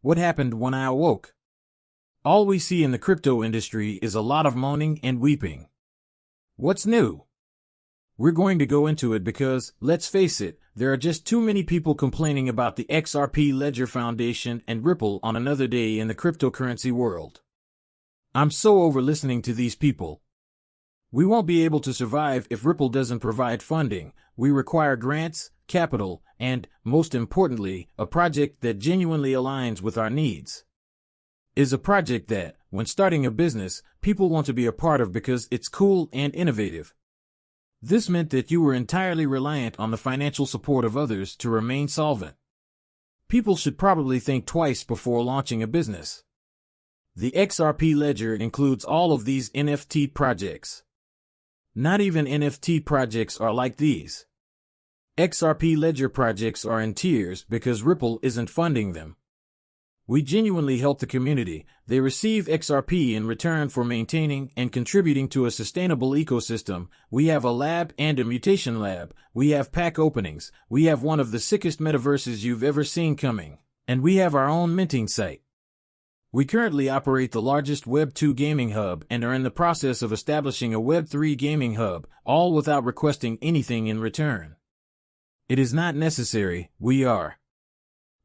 What happened when I awoke? All we see in the crypto industry is a lot of moaning and weeping. What's new? We're going to go into it because, let's face it, there are just too many people complaining about the XRP Ledger Foundation and Ripple on another day in the cryptocurrency world. I'm so over listening to these people. We won't be able to survive if Ripple doesn't provide funding. We require grants, capital, and, most importantly, a project that genuinely aligns with our needs. Is a project that, when starting a business, people want to be a part of because it's cool and innovative. This meant that you were entirely reliant on the financial support of others to remain solvent. People should probably think twice before launching a business. The XRP Ledger includes all of these NFT projects. Not even NFT projects are like these. XRP Ledger projects are in tiers because Ripple isn't funding them. We genuinely help the community. They receive XRP in return for maintaining and contributing to a sustainable ecosystem. We have a lab and a mutation lab. We have pack openings. We have one of the sickest metaverses you've ever seen coming. And we have our own minting site. We currently operate the largest Web 2 gaming hub and are in the process of establishing a Web 3 gaming hub, all without requesting anything in return. It is not necessary, we are.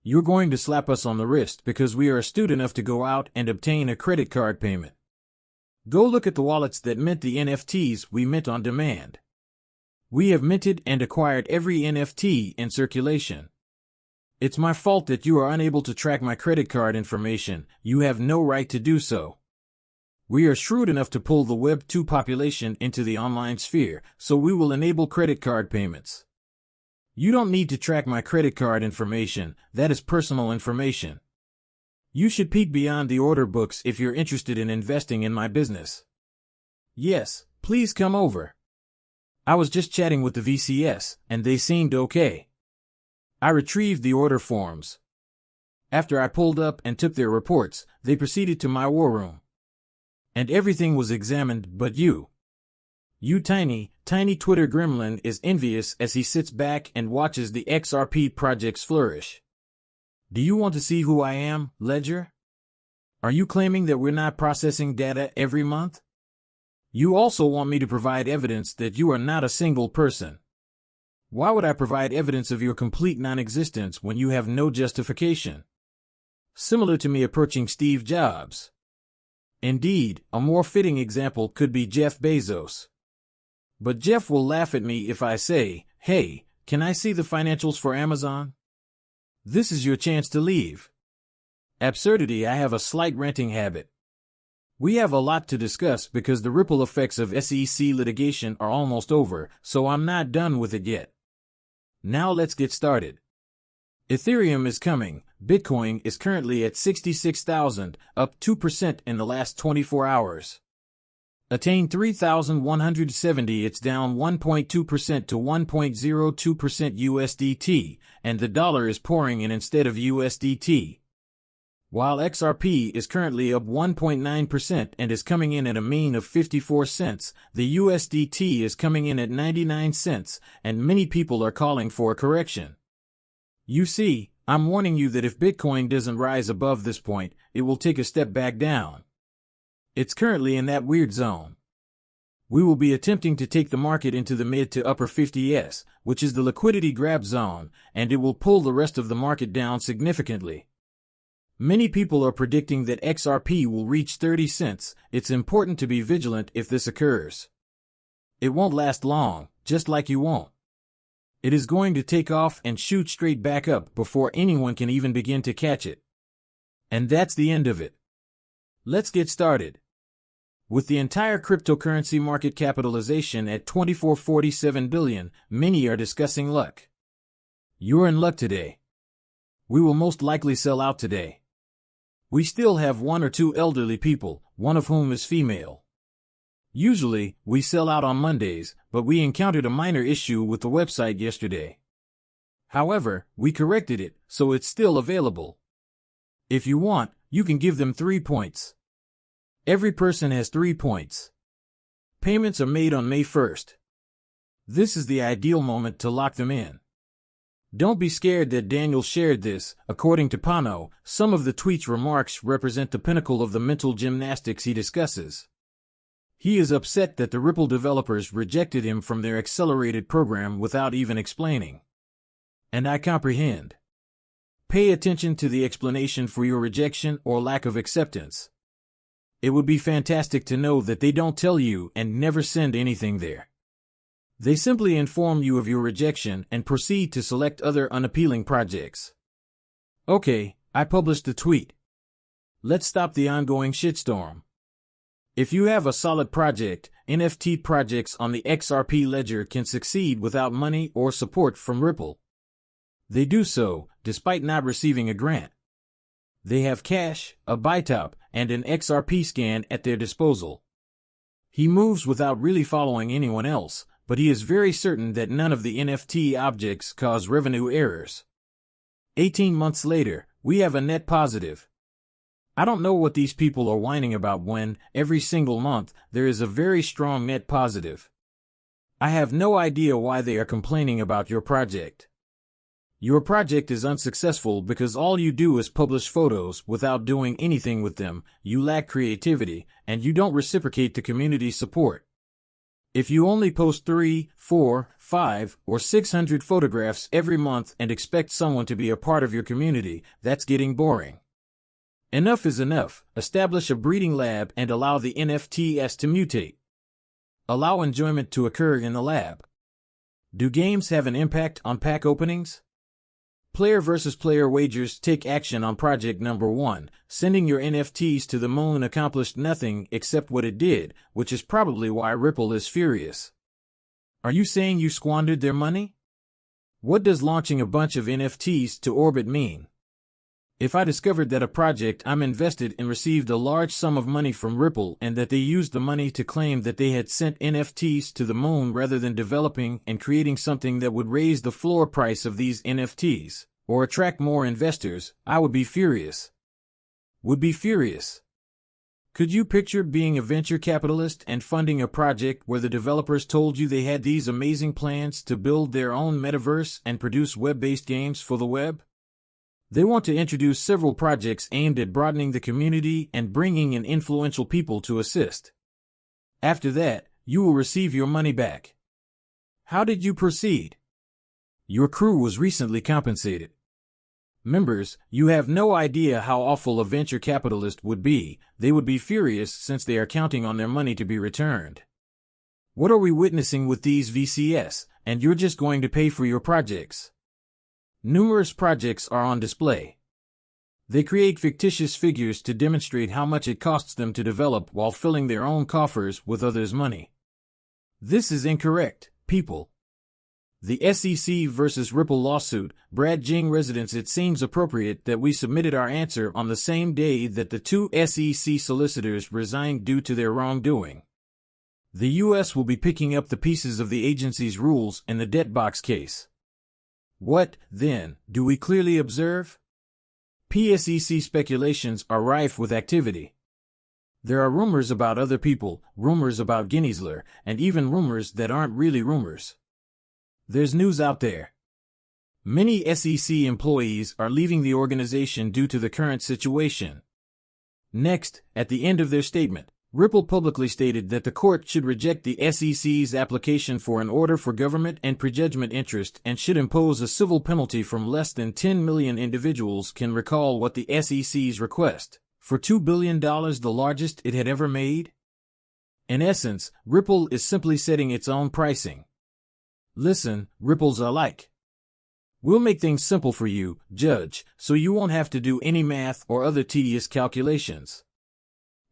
You're going to slap us on the wrist because we are astute enough to go out and obtain a credit card payment. Go look at the wallets that mint the NFTs we mint on demand. We have minted and acquired every NFT in circulation. It's my fault that you are unable to track my credit card information. You have no right to do so. We are shrewd enough to pull the Web 2 population into the online sphere, so we will enable credit card payments. You don't need to track my credit card information. That is personal information. You should peek beyond the order books if you're interested in investing in my business. Yes, please come over. I was just chatting with the VCS, and they seemed okay. I retrieved the order forms. After I pulled up and took their reports, they proceeded to my war room. And everything was examined but you. You tiny Twitter gremlin is envious as he sits back and watches the XRP projects flourish. Do you want to see who I am, Ledger? Are you claiming that we're not processing data every month? You also want me to provide evidence that you are not a single person. Why would I provide evidence of your complete non-existence when you have no justification? Similar to me approaching Steve Jobs. Indeed, a more fitting example could be Jeff Bezos. But Jeff will laugh at me if I say, hey, can I see the financials for Amazon? This is your chance to leave. Absurdity. I have a slight ranting habit. We have a lot to discuss because the ripple effects of SEC litigation are almost over, so I'm not done with it yet. Now let's get started. Ethereum is coming. Bitcoin is currently at 66,000, up 2% in the last 24 hours. Attained 3,170. It's down 1.2% to 1.02% USDT, and the dollar is pouring in instead of USDT. While XRP is currently up 1.9% and is coming in at a mean of 54 cents, the USDT is coming in at 99 cents, and many people are calling for a correction. You see, I'm warning you that if Bitcoin doesn't rise above this point, it will take a step back down. It's currently in that weird zone. We will be attempting to take the market into the mid to upper 50s, which is the liquidity grab zone, and it will pull the rest of the market down significantly. Many people are predicting that XRP will reach 30 cents. It's important to be vigilant if this occurs. It won't last long, just like you won't. It is going to take off and shoot straight back up before anyone can even begin to catch it. And that's the end of it. Let's get started. With the entire cryptocurrency market capitalization at $24.47 billion, many are discussing luck. You're in luck today. We will most likely sell out today. We still have one or two elderly people, one of whom is female. Usually, we sell out on Mondays, but we encountered a minor issue with the website yesterday. However, we corrected it, so it's still available. If you want, you can give them 3 points. Every person has 3 points. Payments are made on May 1st. This is the ideal moment to lock them in. Don't be scared that Daniel shared this. According to Pano, some of the tweet's remarks represent the pinnacle of the mental gymnastics he discusses. He is upset that the Ripple developers rejected him from their accelerated program without even explaining. And I comprehend. Pay attention to the explanation for your rejection or lack of acceptance. It would be fantastic to know that they don't tell you and never send anything there. They simply inform you of your rejection and proceed to select other unappealing projects. Okay, I published the tweet. Let's stop the ongoing shitstorm. If you have a solid project, NFT projects on the XRP ledger can succeed without money or support from Ripple. They do so, despite not receiving a grant. They have cash, a BITOP, and an XRP scan at their disposal. He moves without really following anyone else, but he is very certain that none of the NFT objects cause revenue errors. 18 months later, we have a net positive. I don't know what these people are whining about when, every single month, there is a very strong net positive. I have no idea why they are complaining about your project. Your project is unsuccessful because all you do is publish photos without doing anything with them, you lack creativity, and you don't reciprocate the community support. If you only post 3, 4, 5, or 600 photographs every month and expect someone to be a part of your community, that's getting boring. Enough is enough. Establish a breeding lab and allow the NFTs to mutate. Allow enjoyment to occur in the lab. Do games have an impact on pack openings? Player versus player wagers take action on project number 1. Sending your NFTs to the moon accomplished nothing except what it did, which is probably why Ripple is furious. Are you saying you squandered their money? What does launching a bunch of NFTs to orbit mean? If I discovered that a project I'm invested in received a large sum of money from Ripple and that they used the money to claim that they had sent NFTs to the moon rather than developing and creating something that would raise the floor price of these NFTs, or attract more investors, I would be furious. Would be furious. Could you picture being a venture capitalist and funding a project where the developers told you they had these amazing plans to build their own metaverse and produce web-based games for the web? They want to introduce several projects aimed at broadening the community and bringing in influential people to assist. After that, you will receive your money back. How did you proceed? Your crew was recently compensated. Members, you have no idea how awful a venture capitalist would be. They would be furious since they are counting on their money to be returned. What are we witnessing with these VCS, and you're just going to pay for your projects? Numerous projects are on display. They create fictitious figures to demonstrate how much it costs them to develop while filling their own coffers with others' money. This is incorrect, people. The SEC versus Ripple lawsuit, Brad Jing residents. It seems appropriate that we submitted our answer on the same day that the 2 SEC solicitors resigned due to their wrongdoing. The U.S. will be picking up the pieces of the agency's rules in the debt box case. What, then, do we clearly observe? PSEC speculations are rife with activity. There are rumors about other people, rumors about Gensler, and even rumors that aren't really rumors. There's news out there. Many SEC employees are leaving the organization due to the current situation. Next, at the end of their statement, Ripple publicly stated that the court should reject the SEC's application for an order for government and prejudgment interest and should impose a civil penalty from less than 10 million individuals. Can recall what the SEC's request, for $2 billion, the largest it had ever made? In essence, Ripple is simply setting its own pricing. Listen, Ripples are like. We'll make things simple for you, Judge, so you won't have to do any math or other tedious calculations.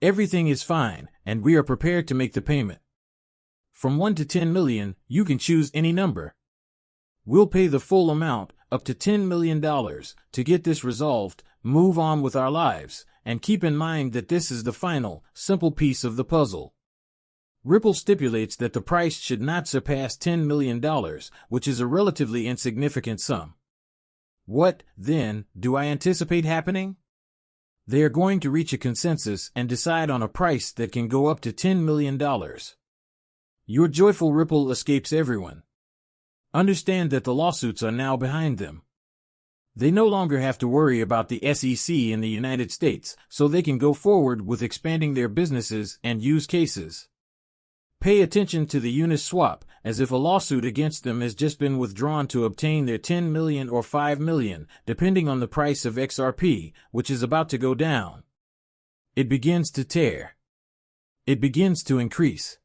Everything is fine, and we are prepared to make the payment. From 1 to 10 million, you can choose any number. We'll pay the full amount, up to $10 million, to get this resolved, move on with our lives, and keep in mind that this is the final, simple piece of the puzzle. Ripple stipulates that the price should not surpass $10 million, which is a relatively insignificant sum. What, then, do I anticipate happening? They are going to reach a consensus and decide on a price that can go up to $10 million. Your joyful Ripple escapes everyone. Understand that the lawsuits are now behind them. They no longer have to worry about the SEC in the United States, so they can go forward with expanding their businesses and use cases. Pay attention to the Uniswap, as if a lawsuit against them has just been withdrawn to obtain their 10 million or 5 million, depending on the price of XRP, which is about to go down. It begins to tear. It begins to increase.